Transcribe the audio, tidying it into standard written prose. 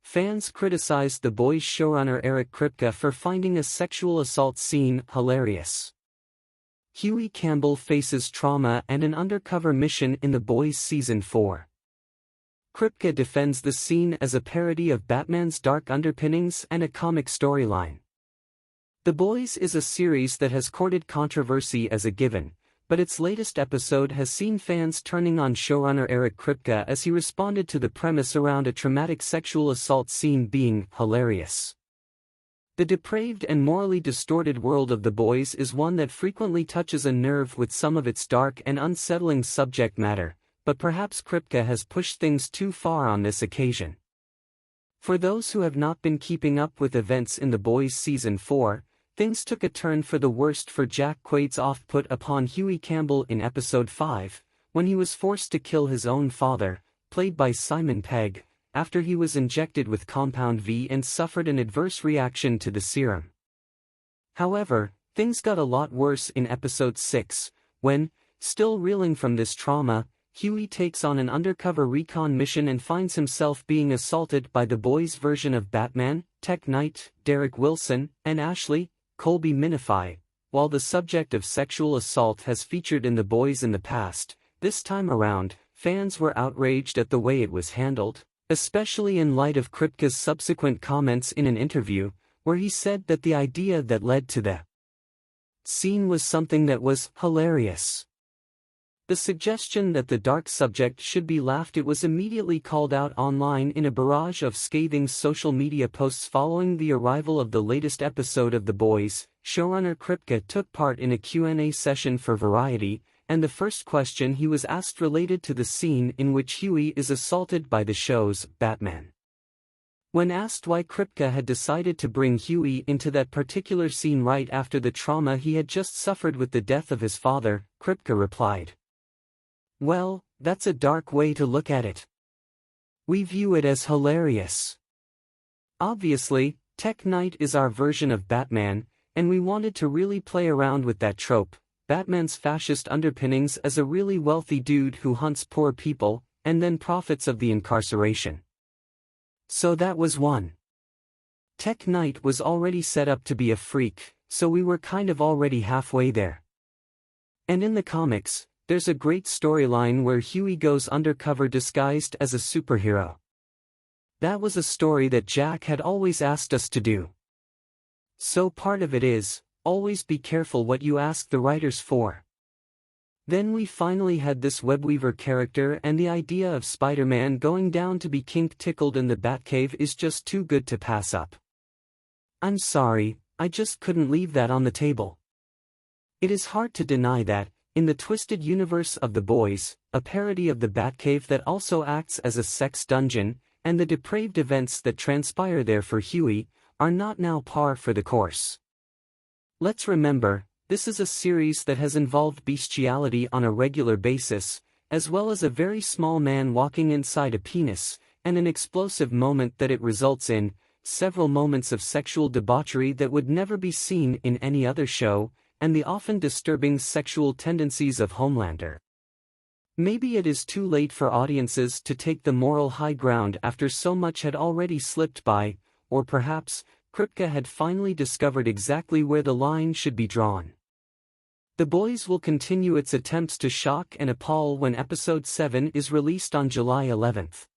fans criticized The Boys showrunner Eric Kripke for finding a sexual assault scene hilarious. Huey Campbell faces trauma and an undercover mission in The Boys Season 4. Kripke defends the scene as a parody of Batman's dark underpinnings and a comic storyline. The Boys is a series that has courted controversy as a given, but its latest episode has seen fans turning on showrunner Eric Kripke as he responded to the premise around a traumatic sexual assault scene being hilarious. The depraved and morally distorted world of The Boys is one that frequently touches a nerve with some of its dark and unsettling subject matter, but perhaps Kripke has pushed things too far on this occasion. For those who have not been keeping up with events in The Boys Season 4, things took a turn for the worst for Jack Quaid's off-put upon Huey Campbell in Episode 5, when he was forced to kill his own father, played by Simon Pegg, after he was injected with Compound V and suffered an adverse reaction to the serum. However, things got a lot worse in Episode 6, when, still reeling from this trauma, Huey takes on an undercover recon mission and finds himself being assaulted by The Boys' version of Batman, Tech Knight, Derek Wilson, and Ashley, Colby Minify. While the subject of sexual assault has featured in The Boys in the past, this time around, fans were outraged at the way it was handled, especially in light of Kripke's subsequent comments in an interview, where he said that the idea that led to the scene was something that was hilarious. The suggestion that the dark subject should be laughed at was immediately called out online in a barrage of scathing social media posts following the arrival of the latest episode of The Boys. Showrunner Kripke took part in a Q&A session for Variety, and the first question he was asked related to the scene in which Huey is assaulted by the show's Batman. When asked why Kripke had decided to bring Huey into that particular scene right after the trauma he had just suffered with the death of his father, Kripke replied, "Well, that's a dark way to look at it. We view it as hilarious. Obviously, Tech Knight is our version of Batman, and we wanted to really play around with that trope, Batman's fascist underpinnings as a really wealthy dude who hunts poor people, and then profits of the incarceration. So that was one. Tech Knight was already set up to be a freak, so we were kind of already halfway there. And in the comics, there's a great storyline where Huey goes undercover disguised as a superhero. That was a story that Jack had always asked us to do. So part of it is, always be careful what you ask the writers for. Then we finally had this Webweaver character, and the idea of Spider-Man going down to be kink-tickled in the Batcave is just too good to pass up. I'm sorry, I just couldn't leave that on the table. It is hard to deny that, in the twisted universe of The Boys, a parody of the Batcave that also acts as a sex dungeon, and the depraved events that transpire there for Huey, are not now par for the course. Let's remember, this is a series that has involved bestiality on a regular basis, as well as a very small man walking inside a penis, and an explosive moment that it results in, several moments of sexual debauchery that would never be seen in any other show, and the often disturbing sexual tendencies of Homelander. Maybe it is too late for audiences to take the moral high ground after so much had already slipped by, or perhaps, Kripke had finally discovered exactly where the line should be drawn. The Boys will continue its attempts to shock and appall when Episode 7 is released on July 11th.